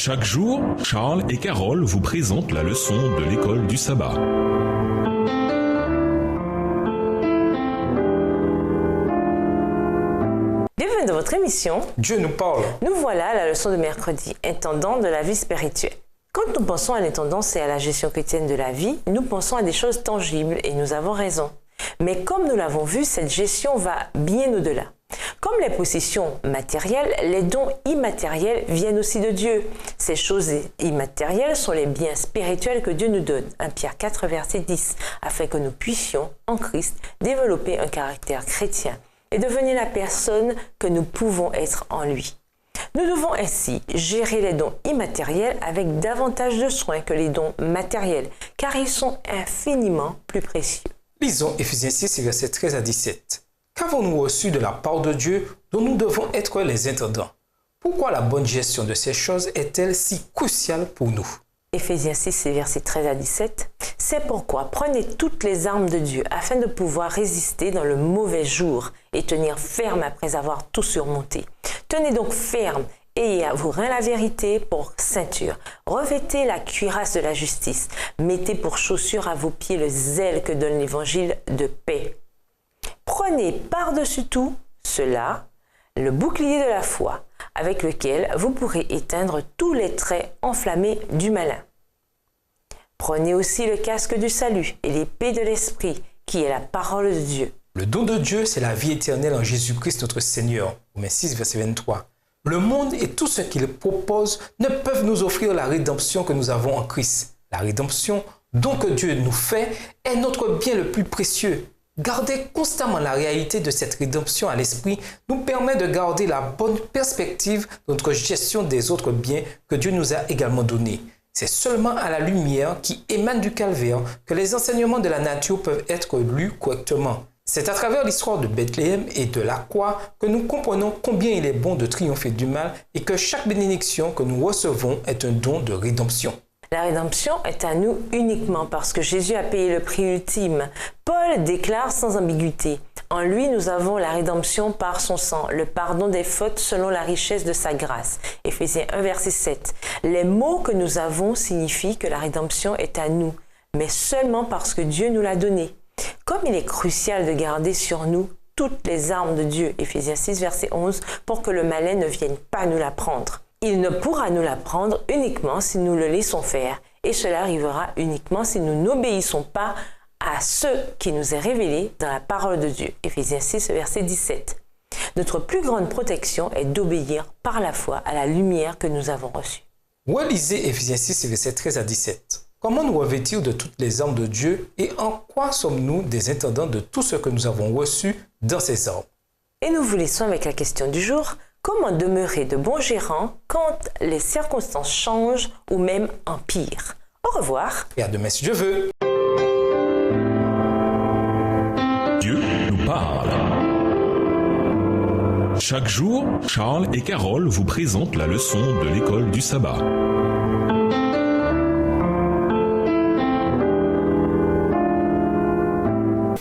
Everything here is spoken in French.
Chaque jour, Charles et Carole vous présentent la leçon de l'école du sabbat. Bienvenue dans votre émission Dieu nous parle. Nous voilà à la leçon de mercredi, intendant de la vie spirituelle. Quand nous pensons à l'intendance et à la gestion chrétienne de la vie, nous pensons à des choses tangibles et nous avons raison. Mais comme nous l'avons vu, cette gestion va bien au-delà. Comme les possessions matérielles, les dons immatériels viennent aussi de Dieu. Ces choses immatérielles sont les biens spirituels que Dieu nous donne, 1 Pierre 4, verset 10, afin que nous puissions, en Christ, développer un caractère chrétien et devenir la personne que nous pouvons être en lui. Nous devons ainsi gérer les dons immatériels avec davantage de soin que les dons matériels, car ils sont infiniment plus précieux. Lisons Éphésiens 6, versets 13 à 17. Qu'avons-nous reçu de la part de Dieu dont nous devons être les intendants? Pourquoi la bonne gestion de ces choses est-elle si cruciale pour nous? Éphésiens 6, versets 13 à 17. C'est pourquoi prenez toutes les armes de Dieu afin de pouvoir résister dans le mauvais jour et tenir ferme après avoir tout surmonté. Tenez donc ferme, ayez à vos reins la vérité pour ceinture. Revêtez la cuirasse de la justice. Mettez pour chaussure à vos pieds le zèle que donne l'évangile de paix. Prenez par-dessus tout cela le bouclier de la foi, avec lequel vous pourrez éteindre tous les traits enflammés du malin. Prenez aussi le casque du salut et l'épée de l'esprit, qui est la parole de Dieu. Le don de Dieu, c'est la vie éternelle en Jésus-Christ notre Seigneur. Romains 6, verset 23. Le monde et tout ce qu'il propose ne peuvent nous offrir la rédemption que nous avons en Christ. La rédemption, don que Dieu nous fait, est notre bien le plus précieux. Garder constamment la réalité de cette rédemption à l'esprit nous permet de garder la bonne perspective de notre gestion des autres biens que Dieu nous a également donnés. C'est seulement à la lumière qui émane du calvaire que les enseignements de la nature peuvent être lus correctement. C'est à travers l'histoire de Bethléem et de la croix que nous comprenons combien il est bon de triompher du mal et que chaque bénédiction que nous recevons est un don de rédemption. La rédemption est à nous uniquement parce que Jésus a payé le prix ultime. Paul déclare sans ambiguïté: en lui, nous avons la rédemption par son sang, le pardon des fautes selon la richesse de sa grâce. Éphésiens 1, verset 7. Les mots que nous avons signifient que la rédemption est à nous, mais seulement parce que Dieu nous l'a donnée. Comme il est crucial de garder sur nous toutes les armes de Dieu, Éphésiens 6, verset 11, pour que le malin ne vienne pas nous la prendre. Il ne pourra nous la prendre uniquement si nous le laissons faire, et cela arrivera uniquement si nous n'obéissons pas à ce qui nous est révélé dans la parole de Dieu. Éphésiens 6, verset 17. Notre plus grande protection est d'obéir par la foi à la lumière que nous avons reçue. Relisez Éphésiens 6, verset 13 à 17. Comment nous revêtir de toutes les armes de Dieu et en quoi sommes-nous des intendants de tout ce que nous avons reçu dans ces armes? Et nous vous laissons avec la question du jour. Comment demeurer de bons gérants quand les circonstances changent ou même empirent? Au revoir. Et à demain si Dieu veut. Dieu nous parle. Chaque jour, Charles et Carole vous présentent la leçon de l'école du sabbat.